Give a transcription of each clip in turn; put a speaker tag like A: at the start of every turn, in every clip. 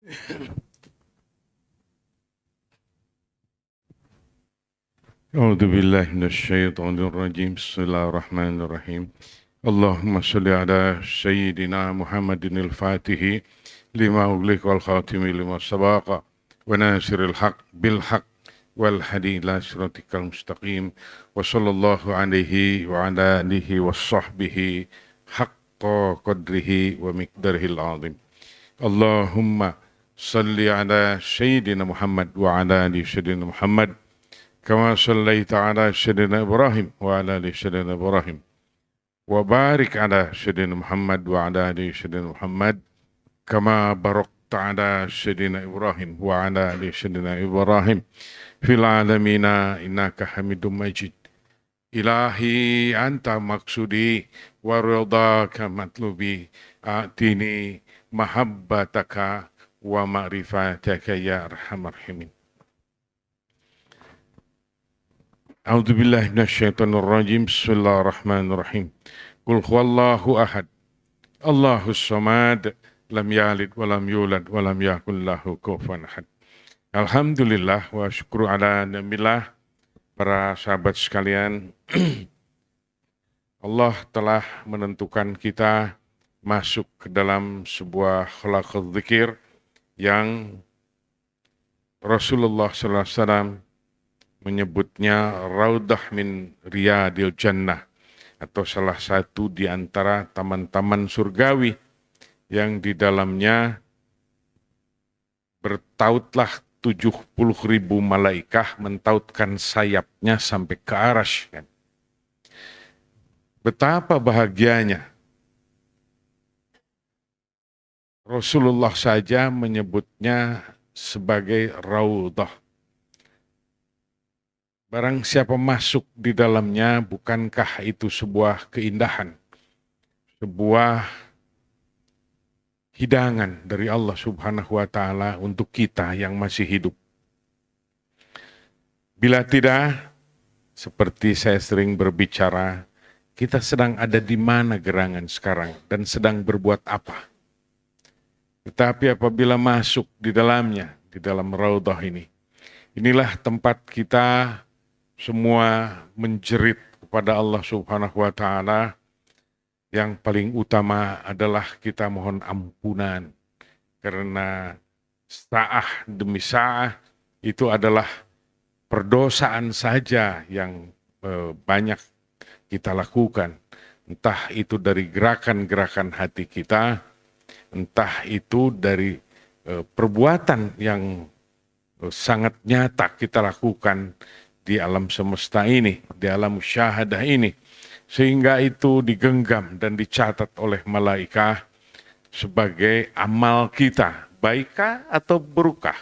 A: أعوذ بالله من الشيطان الرجيم بسم الله الرحمن الرحيم اللهم صل على سيدنا محمد الفاتح لما أغلق والخاتم لما سبق وناصر الحق بالحق والهدي إلى صراطك المستقيم وصلى الله عليه وعلى آله وصحبه حق قدره ومقداره العظيم اللهم صل على سيدنا محمد وعلى آل سيدنا محمد كما صليت على سيدنا إبراهيم وعلى آل سيدنا إبراهيم وبارك على سيدنا محمد وعلى آل سيدنا محمد كما باركت على سيدنا إبراهيم وعلى آل سيدنا إبراهيم في العالمين إنك حميد مجيد إلهي أنت مقصودي ورضاك مطلوبي أعطني محبتك ومعرفتك يا أرحم الراحمين. A'udzu billahi minasyaitonir rajim. Bismillahirrahmanirrahim. Qul huwallahu ahad. Allahus samad. Lam yalid wa lam yulad wa lam yakul lahu kufuwan ahad. Alhamdulillah wa syukru ala ni'millah. Para sahabat sekalian, Allah telah menentukan kita masuk ke dalam sebuah khalaqul dzikir yang Rasulullah sallallahu alaihi wasallam menyebutnya Raudah min Riyadil Jannah, atau salah satu di antara taman-taman surgawi yang di dalamnya bertautlah 70.000 malaikah mentautkan sayapnya sampai ke arasy. Betapa bahagianya. Rasulullah saja menyebutnya sebagai Raudah. Barang siapa masuk di dalamnya, bukankah itu sebuah keindahan, sebuah hidangan dari Allah Subhanahu wa Ta'ala untuk kita yang masih hidup. Bila tidak, seperti saya sering berbicara, kita sedang ada di mana gerangan sekarang dan sedang berbuat apa. Tetapi apabila masuk di dalamnya, di dalam Raudhah ini, inilah tempat kita semua menjerit kepada Allah Subhanahu wa Ta'ala. Yang paling utama adalah kita mohon ampunan, karena sa'ah demi sa'ah itu adalah perdosaan saja yang banyak kita lakukan. Entah itu dari gerakan-gerakan hati kita, entah itu dari perbuatan yang sangat nyata kita lakukan di alam semesta ini, di alam syahadah ini, sehingga itu digenggam dan dicatat oleh malaikat sebagai amal kita, baikkah atau burukkah,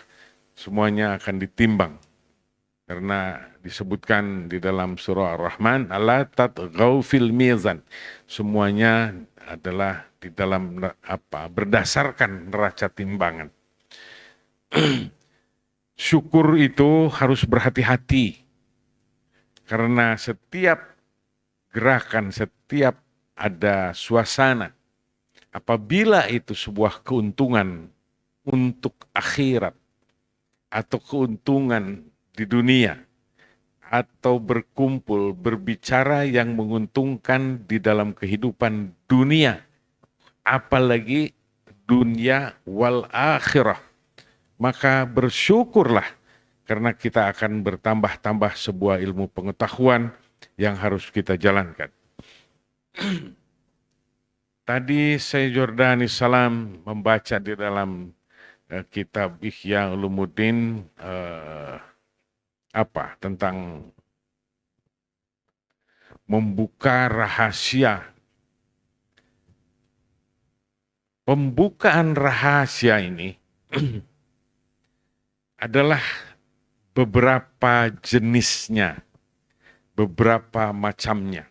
A: semuanya akan ditimbang. Karena disebutkan di dalam surah Ar-Rahman, ala tatghaw fil mizan, semuanya adalah di dalam berdasarkan neraca timbangan. Syukur itu harus berhati-hati. Karena setiap gerakan, setiap ada suasana, apabila itu sebuah keuntungan untuk akhirat, atau keuntungan di dunia, atau berkumpul, berbicara yang menguntungkan di dalam kehidupan dunia, apalagi dunia wal akhirah, maka bersyukurlah. Karena kita akan bertambah-tambah sebuah ilmu pengetahuan yang harus kita jalankan. Tadi saya Jordani Salam membaca di dalam kitab Ihya Ulumuddin tentang membuka rahasia. Pembukaan rahasia ini adalah beberapa jenisnya, beberapa macamnya.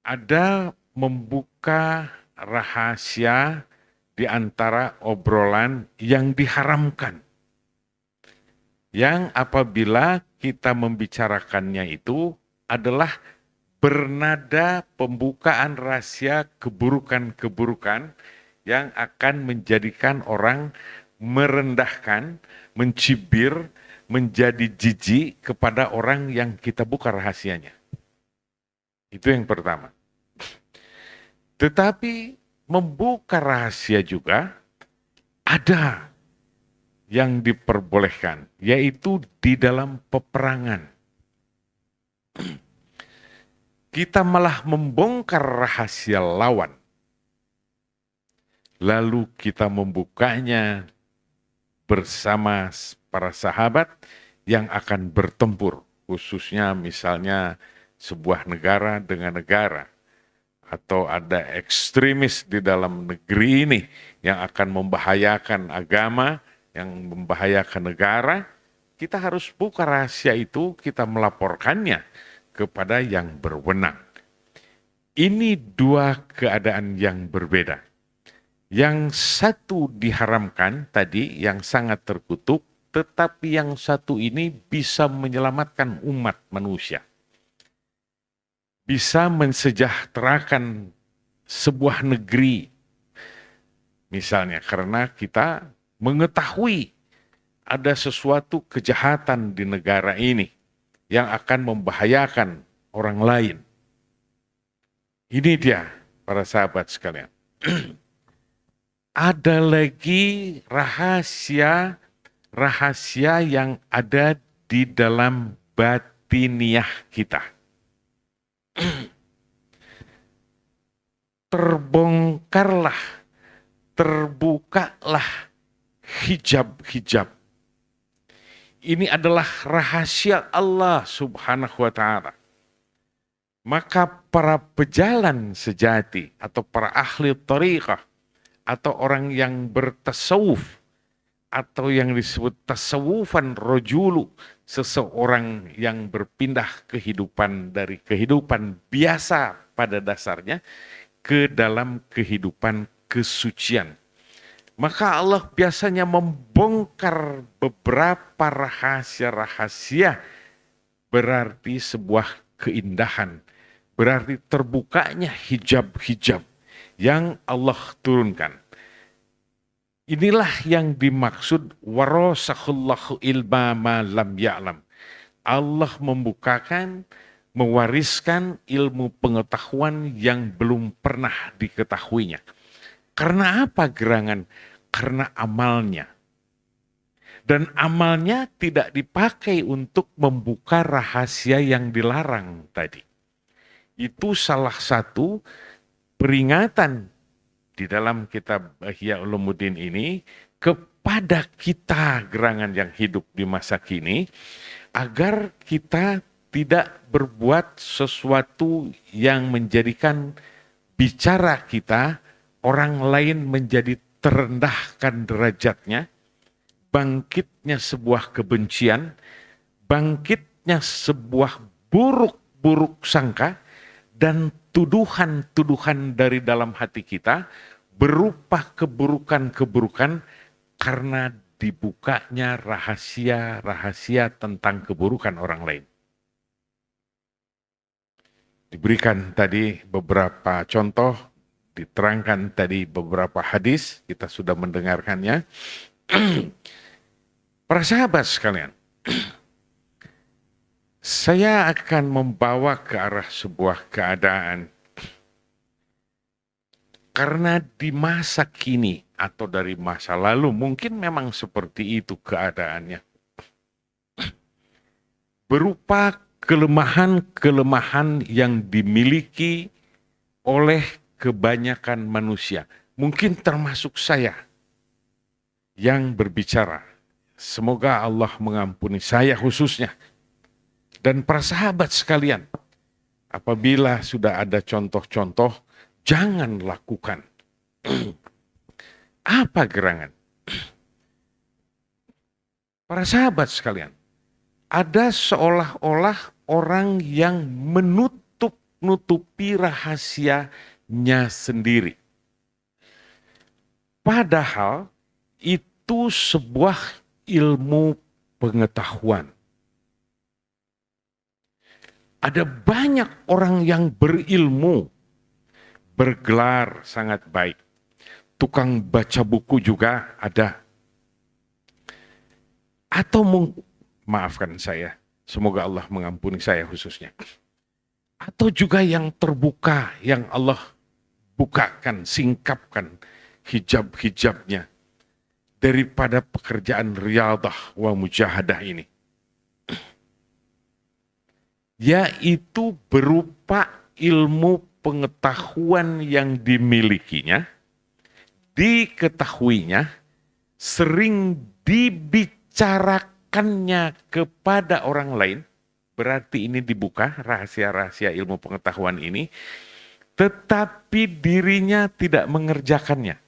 A: Ada membuka rahasia di antara obrolan yang diharamkan. Yang apabila kita membicarakannya itu adalah bernada pembukaan rahasia keburukan-keburukan yang akan menjadikan orang merendahkan, mencibir, menjadi jijik kepada orang yang kita buka rahasianya. Itu yang pertama. Tetapi membuka rahasia juga ada yang diperbolehkan, yaitu di dalam peperangan. Kita malah membongkar rahasia lawan, lalu kita membukanya bersama para sahabat yang akan bertempur, khususnya misalnya sebuah negara dengan negara, atau ada ekstremis di dalam negeri ini yang akan membahayakan agama, yang membahayakan negara. Kita harus buka rahasia itu, kita melaporkannya kepada yang berwenang. Ini dua keadaan yang berbeda. Yang satu diharamkan tadi, yang sangat terkutuk, tetapi yang satu ini bisa menyelamatkan umat manusia. Bisa mensejahterakan sebuah negeri. Misalnya karena kita mengetahui ada sesuatu kejahatan di negara ini yang akan membahayakan orang lain. Ini dia para sahabat sekalian. Ada lagi rahasia yang ada di dalam batiniah kita. Terbongkarlah, terbukalah hijab-hijab. Ini adalah rahasia Allah Subhanahu wa Ta'ala. Maka para pejalan sejati atau para ahli thariqah atau orang yang bertasawuf atau yang disebut tasawufan rojulu, seseorang yang berpindah kehidupan dari kehidupan biasa pada dasarnya ke dalam kehidupan kesucian. Maka Allah biasanya membongkar beberapa rahasia-rahasia, berarti sebuah keindahan, berarti terbukanya hijab-hijab yang Allah turunkan. Inilah yang dimaksud warasakhullahu ilma ma lam ya'lam. Allah membukakan, mewariskan ilmu pengetahuan yang belum pernah diketahuinya. Karena apa gerangan? Karena amalnya. Dan amalnya tidak dipakai untuk membuka rahasia yang dilarang tadi. Itu salah satu peringatan di dalam kitab Ihya Ulumuddin ini kepada kita gerangan yang hidup di masa kini, agar kita tidak berbuat sesuatu yang menjadikan bicara kita orang lain menjadi terendahkan derajatnya, bangkitnya sebuah kebencian, bangkitnya sebuah buruk-buruk sangka, dan tuduhan-tuduhan dari dalam hati kita berupa keburukan-keburukan karena dibukanya rahasia-rahasia tentang keburukan orang lain. Diberikan tadi beberapa contoh, diterangkan tadi beberapa hadis, kita sudah mendengarkannya. Para sahabat sekalian, saya akan membawa ke arah sebuah keadaan. Karena di masa kini atau dari masa lalu mungkin memang seperti itu keadaannya. Berupa kelemahan-kelemahan yang dimiliki oleh kebanyakan manusia. Mungkin termasuk saya yang berbicara. Semoga Allah mengampuni saya khususnya. Dan para sahabat sekalian, apabila sudah ada contoh-contoh, jangan lakukan. Apa gerangan? Para sahabat sekalian, ada seolah-olah orang yang menutupi rahasianya sendiri. Padahal itu sebuah ilmu pengetahuan. Ada banyak orang yang berilmu, bergelar sangat baik, tukang baca buku juga ada. Atau maafkan saya, semoga Allah mengampuni saya khususnya. Atau juga yang terbuka, yang Allah bukakan, singkapkan hijab-hijabnya daripada pekerjaan riyadah wa mujahadah ini. Yaitu berupa ilmu pengetahuan yang dimilikinya, diketahuinya, sering dibicarakannya kepada orang lain, berarti ini dibuka rahasia-rahasia ilmu pengetahuan ini, tetapi dirinya tidak mengerjakannya.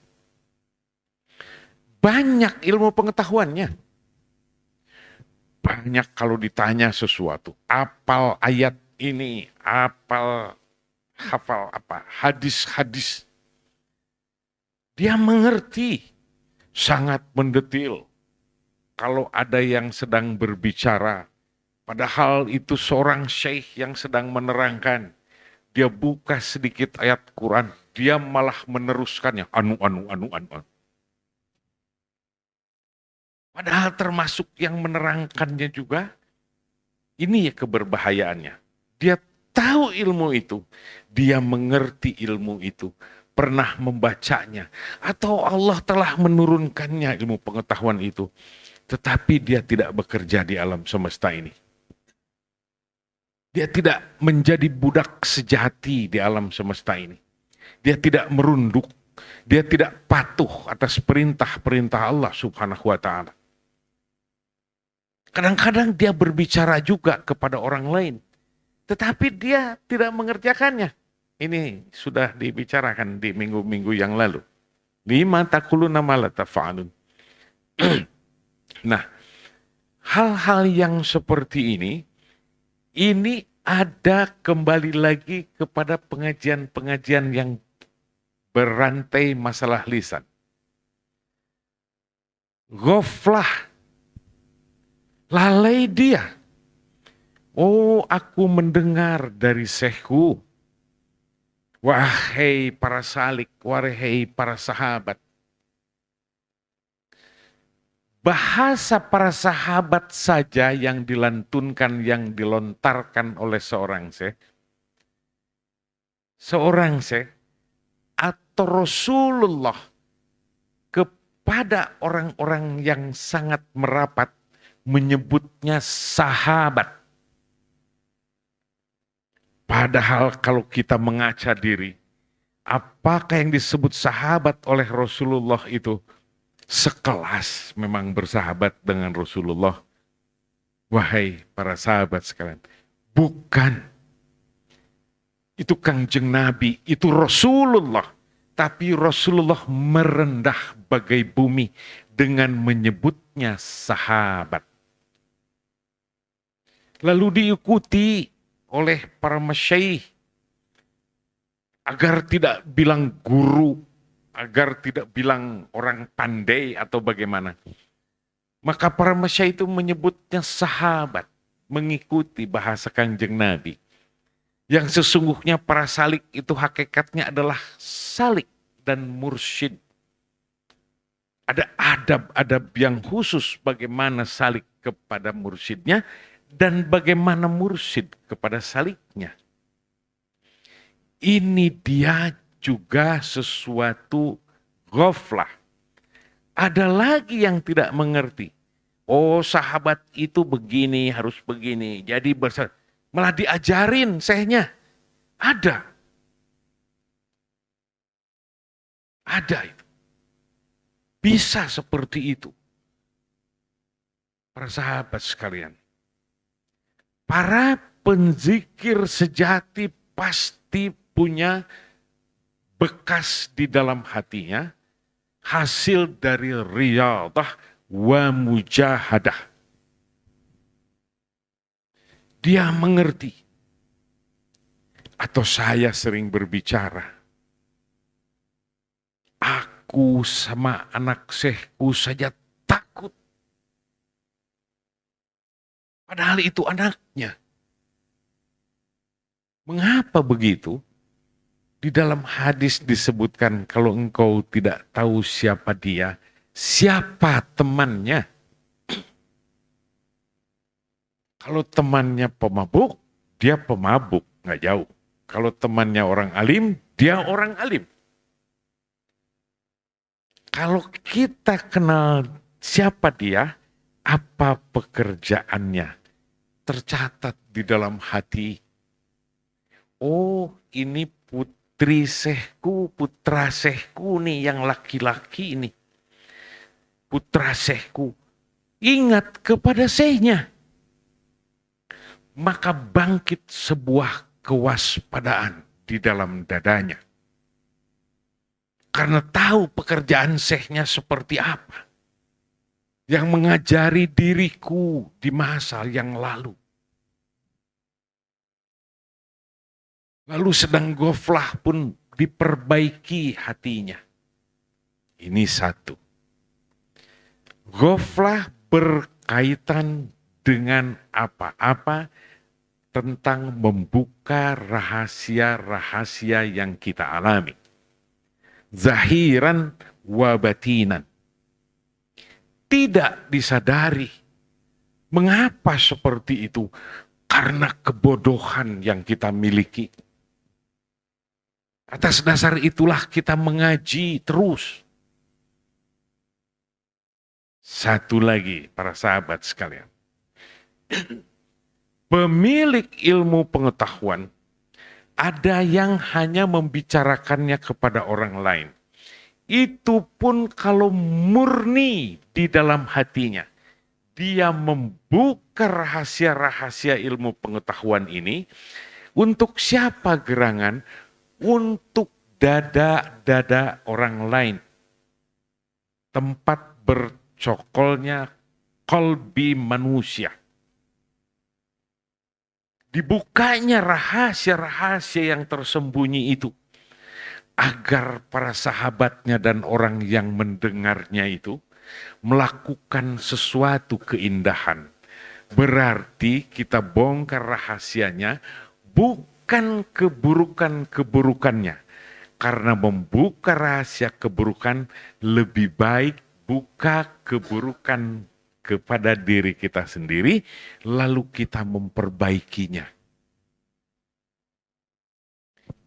A: Banyak ilmu pengetahuannya. Banyak kalau ditanya sesuatu, apal ayat ini, hafal apa, hadis-hadis. Dia mengerti, sangat mendetil. Kalau ada yang sedang berbicara, padahal itu seorang syekh yang sedang menerangkan, dia buka sedikit ayat Quran, dia malah meneruskannya, anu. Padahal termasuk yang menerangkannya juga, ini ya keberbahayaannya. Dia tahu ilmu itu, dia mengerti ilmu itu, pernah membacanya, atau Allah telah menurunkannya ilmu pengetahuan itu, tetapi dia tidak bekerja di alam semesta ini. Dia tidak menjadi budak sejati di alam semesta ini. Dia tidak merunduk, dia tidak patuh atas perintah-perintah Allah Subhanahu wa Ta'ala. Kadang-kadang dia berbicara juga kepada orang lain, tetapi dia tidak mengerjakannya. Ini sudah dibicarakan di minggu-minggu yang lalu. Lima taquluna ma la taf'alun. Nah, hal-hal yang seperti ini ada kembali lagi kepada pengajian-pengajian yang berantai masalah lisan. Ghaflah, lalai dia. Oh, aku mendengar dari syekhku. Wahai para salik, wahai para sahabat. Bahasa para sahabat saja yang dilantunkan, yang dilontarkan oleh seorang syekh atau Rasulullah kepada orang-orang yang sangat merapat menyebutnya sahabat. Padahal kalau kita mengaca diri, apakah yang disebut sahabat oleh Rasulullah itu sekelas memang bersahabat dengan Rasulullah? Wahai para sahabat sekalian, bukan. Itu Kangjeng Nabi, itu Rasulullah. Tapi Rasulullah merendah bagai bumi dengan menyebutnya sahabat. Lalu diikuti oleh para masyaikh agar tidak bilang guru, agar tidak bilang orang pandai atau bagaimana. Maka para masyaikh itu menyebutnya sahabat, mengikuti bahasa Kangjeng Nabi. Yang sesungguhnya para salik itu hakikatnya adalah salik dan mursyid. Ada adab-adab yang khusus bagaimana salik kepada mursyidnya dan bagaimana mursyid kepada saliknya. Ini dia juga sesuatu ghaflah. Ada lagi yang tidak mengerti. Oh, sahabat itu begini, harus begini. Jadi malah diajarin syekhnya. Ada itu. Bisa seperti itu. Para sahabat sekalian. Para penzikir sejati pasti punya bekas di dalam hatinya, hasil dari riyadah wa mujahadah. Dia mengerti. Atau saya sering berbicara, aku sama anak syekhku saja takut. Padahal itu anaknya. Mengapa begitu? Di dalam hadis disebutkan kalau engkau tidak tahu siapa dia, siapa temannya. Kalau temannya pemabuk, dia pemabuk, nggak jauh. Kalau temannya orang alim, dia orang alim. Kalau kita kenal siapa dia, apa pekerjaannya, tercatat di dalam hati. Oh, ini putri sehku, putra sehku nih yang laki-laki ini. Putra sehku. Ingat kepada sehnya. Maka bangkit sebuah kewaspadaan di dalam dadanya. Karena tahu pekerjaan syekhnya seperti apa. Yang mengajari diriku di masa yang lalu. Lalu sedang goflah pun diperbaiki hatinya. Ini satu. Goflah berkaitan dengan apa-apa tentang membuka rahasia-rahasia yang kita alami. Zahiran wa batinan. Tidak disadari. Mengapa seperti itu? Karena kebodohan yang kita miliki. Atas dasar itulah kita mengaji terus. Satu lagi para sahabat sekalian. Pemilik ilmu pengetahuan ada yang hanya membicarakannya kepada orang lain. Itu pun kalau murni di dalam hatinya. Dia membuka rahasia-rahasia ilmu pengetahuan ini. Untuk siapa gerangan? Untuk dada-dada orang lain. Tempat bercokolnya kolbi manusia. Dibukanya rahasia-rahasia yang tersembunyi itu. Agar para sahabatnya dan orang yang mendengarnya itu melakukan sesuatu keindahan. Berarti kita bongkar rahasianya bukan keburukan-keburukannya. Karena membuka rahasia keburukan lebih baik buka keburukan kepada diri kita sendiri, lalu kita memperbaikinya.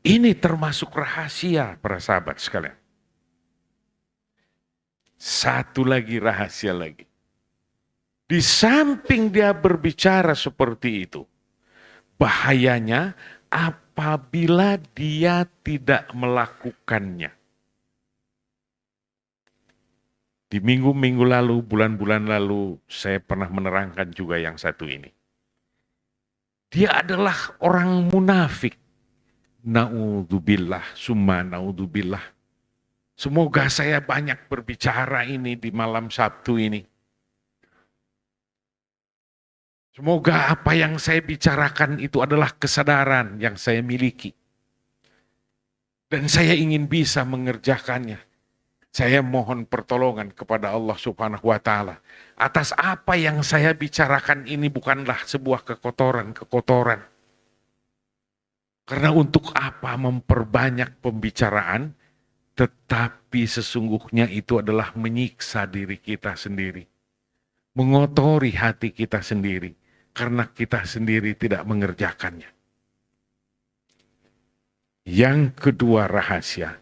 A: Ini termasuk rahasia para sahabat sekalian. Satu lagi rahasia lagi. Di samping dia berbicara seperti itu, bahayanya apabila dia tidak melakukannya. Di minggu-minggu lalu, bulan-bulan lalu, saya pernah menerangkan juga yang satu ini. Dia adalah orang munafik. Na'udzubillah, summa na'udzubillah. Semoga saya banyak berbicara ini di malam Sabtu ini. Semoga apa yang saya bicarakan itu adalah kesadaran yang saya miliki. Dan saya ingin bisa mengerjakannya. Saya mohon pertolongan kepada Allah Subhanahu wa Ta'ala. Atas apa yang saya bicarakan ini bukanlah sebuah kekotoran. Karena untuk apa memperbanyak pembicaraan, tetapi sesungguhnya itu adalah menyiksa diri kita sendiri. Mengotori hati kita sendiri. Karena kita sendiri tidak mengerjakannya. Yang kedua rahasia.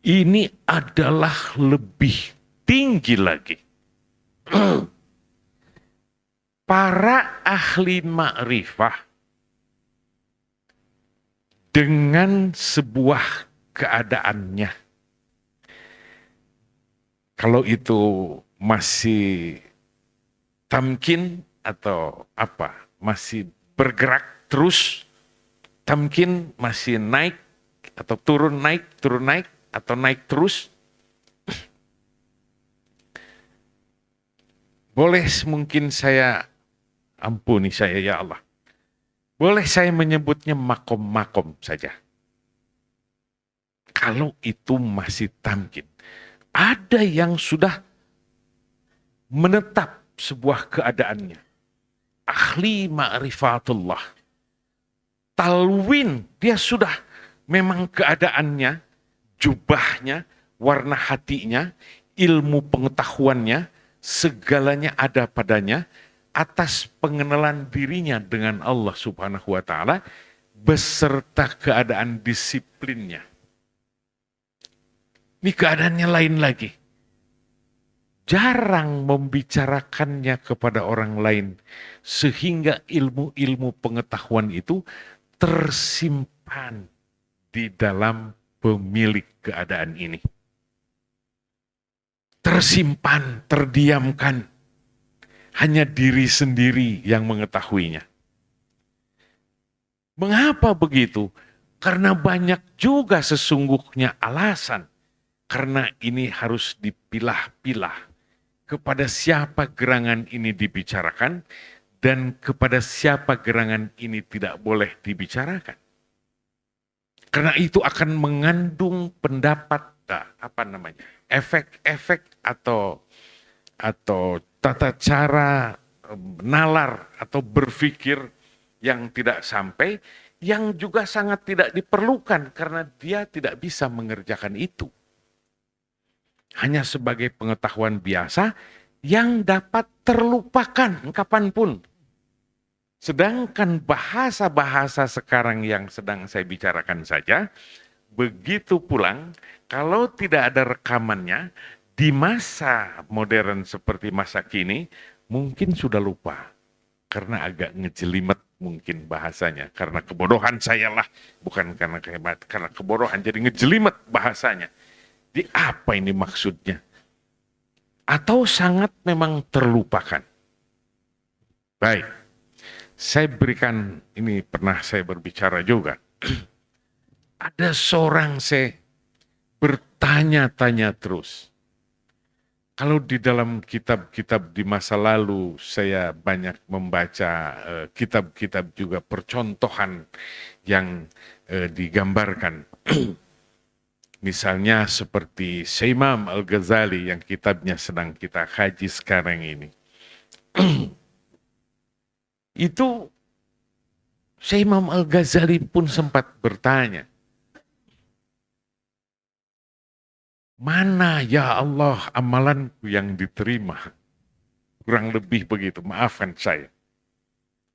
A: Ini adalah lebih tinggi lagi. Para ahli ma'rifah dengan sebuah keadaannya. Kalau itu masih tamkin atau apa, masih bergerak terus, tamkin masih naik atau turun naik, atau naik terus, boleh mungkin saya, ampuni saya ya Allah, boleh saya menyebutnya makom-makom saja. Kalau itu masih tamkin. Ada yang sudah menetap sebuah keadaannya. Ahli ma'rifatullah. Talwin, dia sudah memang keadaannya, jubahnya, warna hatinya, ilmu pengetahuannya, segalanya ada padanya atas pengenalan dirinya dengan Allah Subhanahu wa taala beserta keadaan disiplinnya. Ini keadaannya lain lagi. Jarang membicarakannya kepada orang lain sehingga ilmu-ilmu pengetahuan itu tersimpan di dalam pemilik keadaan ini. Tersimpan, terdiamkan. Hanya diri sendiri yang mengetahuinya. Mengapa begitu? Karena banyak juga sesungguhnya alasan. Karena ini harus dipilah-pilah. Kepada siapa gerangan ini dibicarakan dan kepada siapa gerangan ini tidak boleh dibicarakan. Karena itu akan mengandung pendapat, efek-efek atau tata cara nalar atau berpikir yang tidak sampai, yang juga sangat tidak diperlukan karena dia tidak bisa mengerjakan itu. Hanya sebagai pengetahuan biasa yang dapat terlupakan kapanpun. Sedangkan bahasa-bahasa sekarang yang sedang saya bicarakan saja, begitu pulang, kalau tidak ada rekamannya, di masa modern seperti masa kini, mungkin sudah lupa. Karena agak ngejelimet mungkin bahasanya. Karena kebodohan saya lah, bukan karena kehebat, karena kebodohan, jadi ngejelimet bahasanya. Di apa ini maksudnya? Atau sangat memang terlupakan. Baik, saya berikan, ini pernah saya berbicara juga. Ada seorang saya bertanya-tanya terus. Kalau di dalam kitab-kitab di masa lalu saya banyak membaca kitab-kitab juga percontohan yang digambarkan. Misalnya seperti Imam Al-Ghazali yang kitabnya sedang kita kaji sekarang ini. Itu Imam Al-Ghazali pun sempat bertanya, mana ya Allah amalanku yang diterima? Kurang lebih begitu, maafkan saya.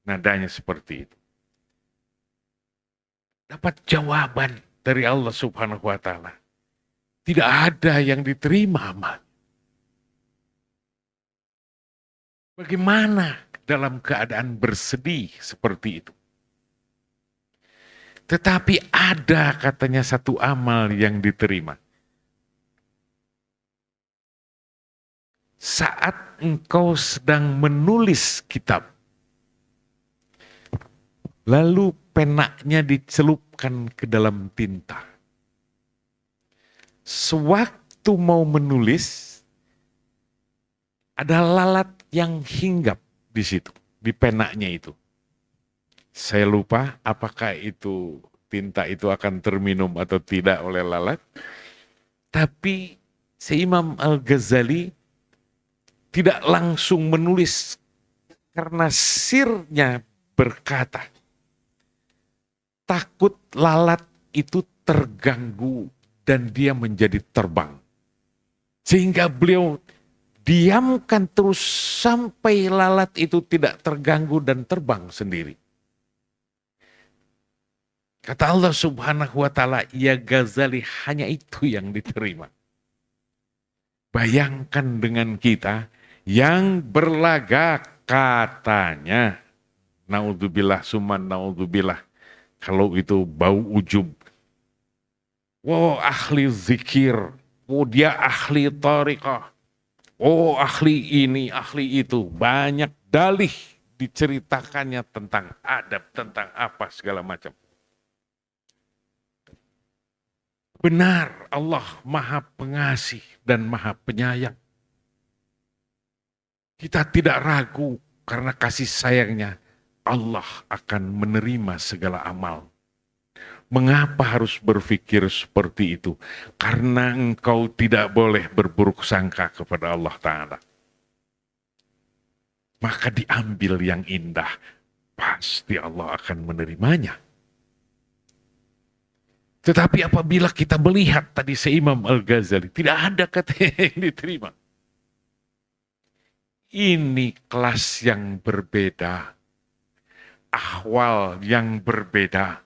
A: Nadanya seperti itu. Dapat jawaban dari Allah Subhanahu wa taala. Tidak ada yang diterima amal. Bagaimana dalam keadaan bersedih seperti itu? Tetapi ada katanya satu amal yang diterima. Saat engkau sedang menulis kitab, lalu penaknya dicelupkan ke dalam tinta. Sewaktu mau menulis, ada lalat yang hinggap di situ, di penaknya itu. Saya lupa apakah itu tinta itu akan terminum atau tidak oleh lalat. Tapi Imam Al-Ghazali tidak langsung menulis karena sirnya berkata, takut lalat itu terganggu dan dia menjadi terbang. Sehingga beliau diamkan terus sampai lalat itu tidak terganggu dan terbang sendiri. Kata Allah Subhanahu wa taala, ya Ghazali, hanya itu yang diterima. Bayangkan dengan kita yang berlagak katanya, naudzubillah summa naudzubillah, kalau itu bau ujub. Wow, ahli zikir, oh dia ahli tariqah, oh ahli ini, ahli itu. Banyak dalih diceritakannya tentang adab, tentang apa segala macam. Benar, Allah Maha Pengasih dan Maha Penyayang. Kita tidak ragu karena kasih sayangnya Allah akan menerima segala amal. Mengapa harus berpikir seperti itu? Karena engkau tidak boleh berburuk sangka kepada Allah Ta'ala. Maka diambil yang indah, pasti Allah akan menerimanya. Tetapi apabila kita melihat tadi Imam Al-Ghazali, tidak ada kata yang diterima. Ini kelas yang berbeda, ahwal yang berbeda,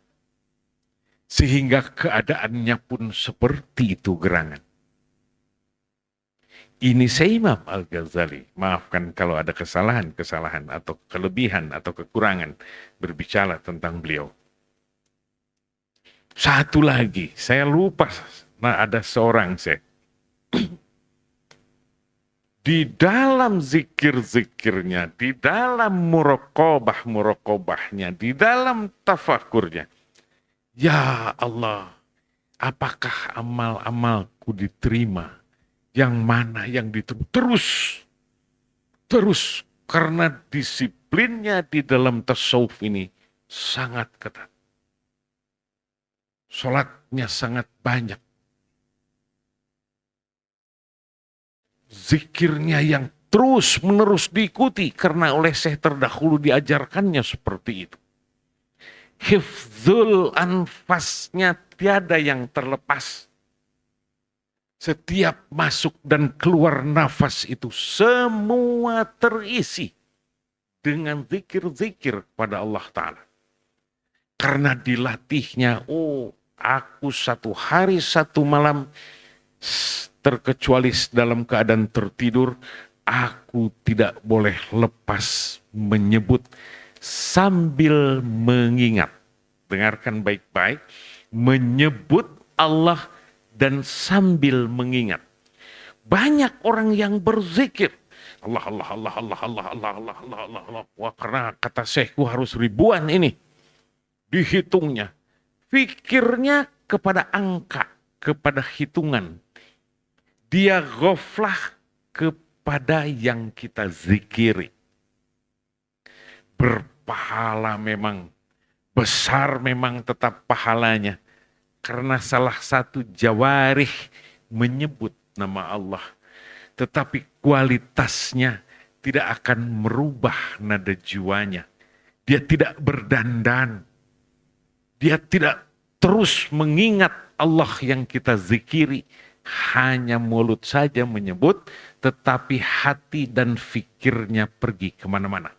A: sehingga keadaannya pun seperti itu gerangan. Ini Imam Al-Ghazali, maafkan kalau ada kesalahan-kesalahan atau kelebihan atau kekurangan berbicara tentang beliau. Satu lagi, saya lupa, ada seorang di dalam zikir-zikirnya, di dalam muraqabah-muraqabahnya, di dalam tafakurnya, ya Allah, apakah amal-amalku diterima? Yang mana yang diterima? Terus, karena disiplinnya di dalam tasawuf ini sangat ketat. Sholatnya sangat banyak. Zikirnya yang terus menerus diikuti karena oleh syekh terdahulu diajarkannya seperti itu. Hifdzul anfasnya tiada yang terlepas. Setiap masuk dan keluar nafas itu semua terisi dengan zikir-zikir pada Allah Ta'ala. Karena dilatihnya, aku satu hari satu malam terkecuali dalam keadaan tertidur, aku tidak boleh lepas menyebut sambil mengingat. Dengarkan baik-baik, menyebut Allah dan sambil mengingat. Banyak orang yang berzikir, Allah, Allah, Allah, Allah, Allah, Allah, Allah, Allah, Allah, Allah. Wah, karena kata syekhku harus ribuan ini dihitungnya. Fikirnya kepada angka, kepada hitungan. Dia ghaflah kepada yang kita zikiri. Berpahala memang, besar memang tetap pahalanya. Karena salah satu jawarih menyebut nama Allah. Tetapi kualitasnya tidak akan merubah nada jiwanya. Dia tidak berdandan. Dia tidak terus mengingat Allah yang kita zikiri. Hanya mulut saja menyebut, tetapi hati dan fikirnya pergi kemana-mana.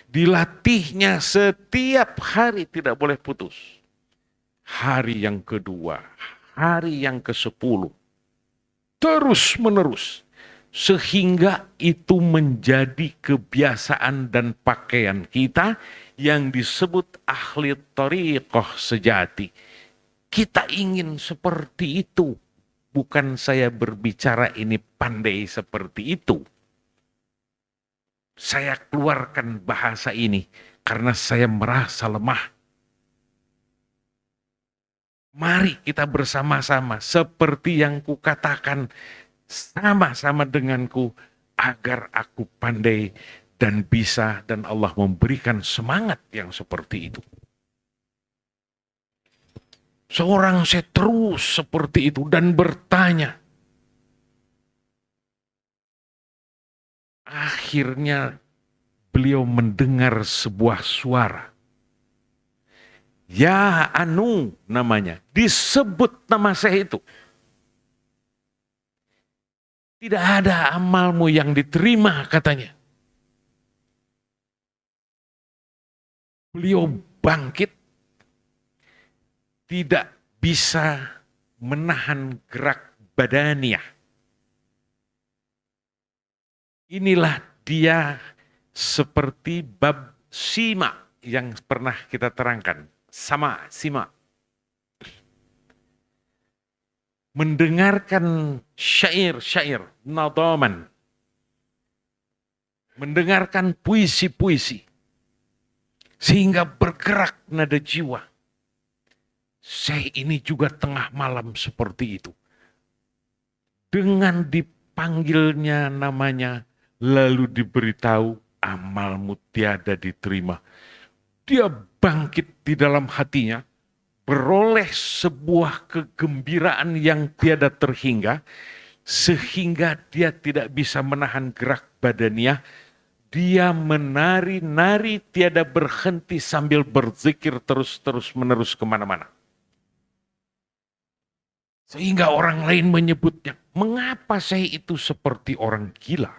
A: Dilatihnya setiap hari tidak boleh putus. Hari yang kedua, hari yang ke-10. Terus menerus. Sehingga itu menjadi kebiasaan dan pakaian kita yang disebut ahli thariqah sejati. Kita ingin seperti itu. Bukan saya berbicara ini pandai seperti itu. Saya keluarkan bahasa ini karena saya merasa lemah. Mari kita bersama-sama seperti yang kukatakan, sama-sama denganku agar aku pandai dan bisa, dan Allah memberikan semangat yang seperti itu. Seorang saya terus seperti itu dan bertanya. Akhirnya beliau mendengar sebuah suara. Ya Anu namanya, disebut nama saya itu. Tidak ada amalmu yang diterima katanya. Beliau bangkit, tidak bisa menahan gerak badaniah. Inilah dia seperti bab sima yang pernah kita terangkan. Sama, sima. Mendengarkan syair-syair, nadaman. Mendengarkan puisi-puisi. Sehingga bergerak nada jiwa. Saya ini juga tengah malam seperti itu. Dengan dipanggilnya namanya, lalu diberitahu amalmu tiada diterima. Dia bangkit di dalam hatinya, beroleh sebuah kegembiraan yang tiada terhingga, sehingga dia tidak bisa menahan gerak badaniah. Dia menari-nari tiada berhenti sambil berzikir terus-menerus kemana-mana. Sehingga orang lain menyebutnya, mengapa saya itu seperti orang gila?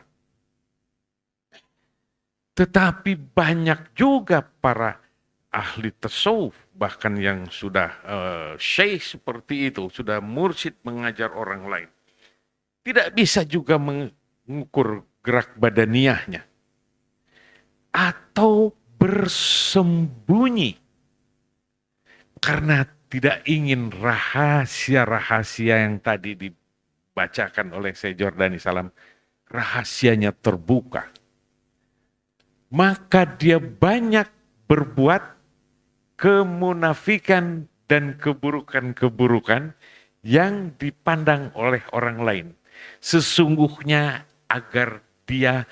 A: Tetapi banyak juga para ahli tasawuf, bahkan yang sudah syekh seperti itu, sudah mursyid mengajar orang lain. Tidak bisa juga mengukur gerak badaniahnya. Atau bersembunyi. Karena tidak ingin rahasia-rahasia yang tadi dibacakan oleh Syekh Jordani Salam, rahasianya terbuka. Maka dia banyak berbuat kemunafikan dan keburukan-keburukan yang dipandang oleh orang lain. Sesungguhnya agar dia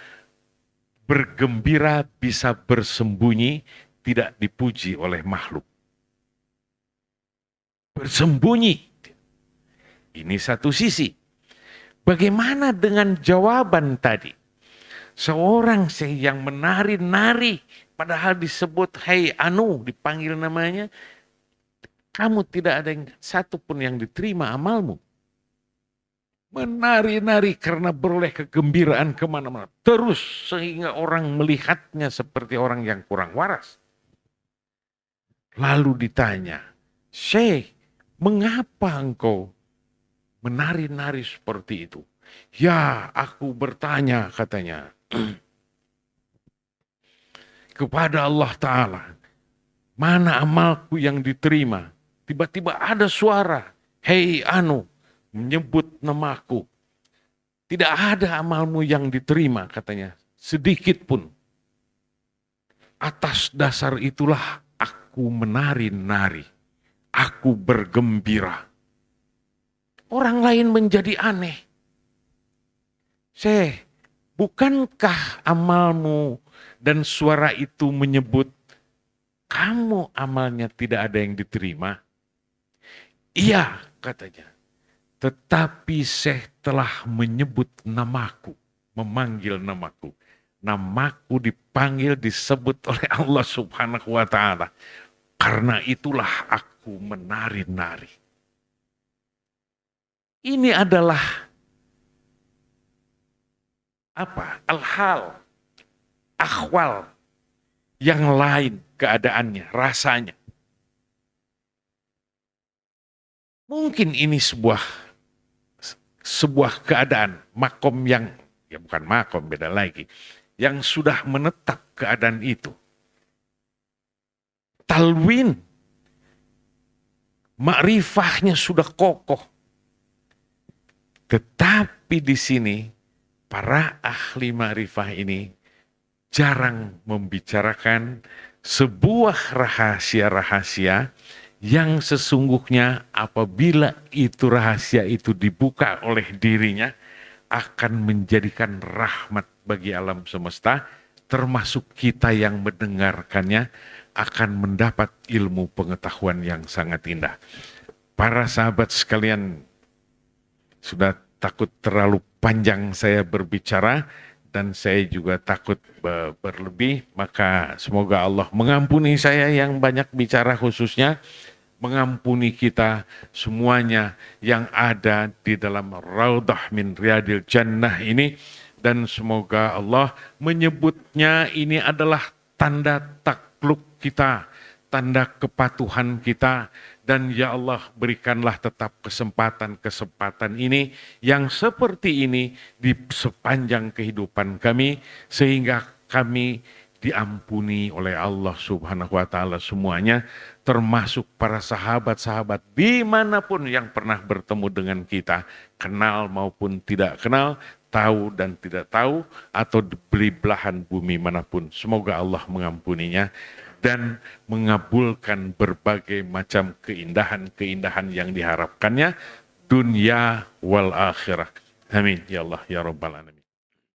A: bergembira bisa bersembunyi, tidak dipuji oleh makhluk. Bersembunyi. Ini satu sisi. Bagaimana dengan jawaban tadi? Seorang yang menari-nari, padahal disebut, hei anu, dipanggil namanya, kamu tidak ada yang satu pun yang diterima amalmu. Menari-nari karena beroleh kegembiraan kemana-mana. Terus sehingga orang melihatnya seperti orang yang kurang waras. Lalu ditanya, Syekh, mengapa engkau menari-nari seperti itu? Ya, aku bertanya, katanya, kepada Allah Ta'ala, mana amalku yang diterima? Tiba-tiba ada suara, hei anu, menyebut namaku. Tidak ada amalmu yang diterima, katanya, sedikit pun. Atas dasar itulah aku menari-nari, aku bergembira. Orang lain menjadi aneh. Syekh, bukankah amalmu dan suara itu menyebut kamu amalnya tidak ada yang diterima? Iya, katanya. Tetapi Syekh telah menyebut namaku, memanggil namaku. Namaku dipanggil, disebut oleh Allah Subhanahu wa Ta'ala. Karena itulah aku menari-nari. Ini adalah al-hal, akhwal yang lain keadaannya, rasanya. Mungkin ini sebuah keadaan, makom yang, ya bukan makom, beda lagi, yang sudah menetap keadaan itu. Talwin, makrifahnya sudah kokoh. Tetapi di sini, para ahli makrifah ini jarang membicarakan sebuah rahasia-rahasia yang sesungguhnya apabila itu rahasia itu dibuka oleh dirinya akan menjadikan rahmat bagi alam semesta, termasuk kita yang mendengarkannya akan mendapat ilmu pengetahuan yang sangat indah. Para sahabat sekalian, sudah takut terlalu panjang saya berbicara dan saya juga takut berlebih, maka semoga Allah mengampuni saya yang banyak bicara, khususnya mengampuni kita semuanya yang ada di dalam Raudhah min Riyadil Jannah ini, dan semoga Allah menyebutnya ini adalah tanda takluk kita, tanda kepatuhan kita. Dan ya Allah, berikanlah tetap kesempatan-kesempatan ini yang seperti ini di sepanjang kehidupan kami, sehingga kami diampuni oleh Allah Subhanahu wa Ta'ala semuanya, termasuk para sahabat-sahabat dimanapun yang pernah bertemu dengan kita, kenal maupun tidak kenal, tahu dan tidak tahu, atau di belahan bumi manapun. Semoga Allah mengampuninya dan mengabulkan berbagai macam keindahan-keindahan yang diharapkannya dunia wal akhirah. Amin ya Allah ya Rabbal alamin.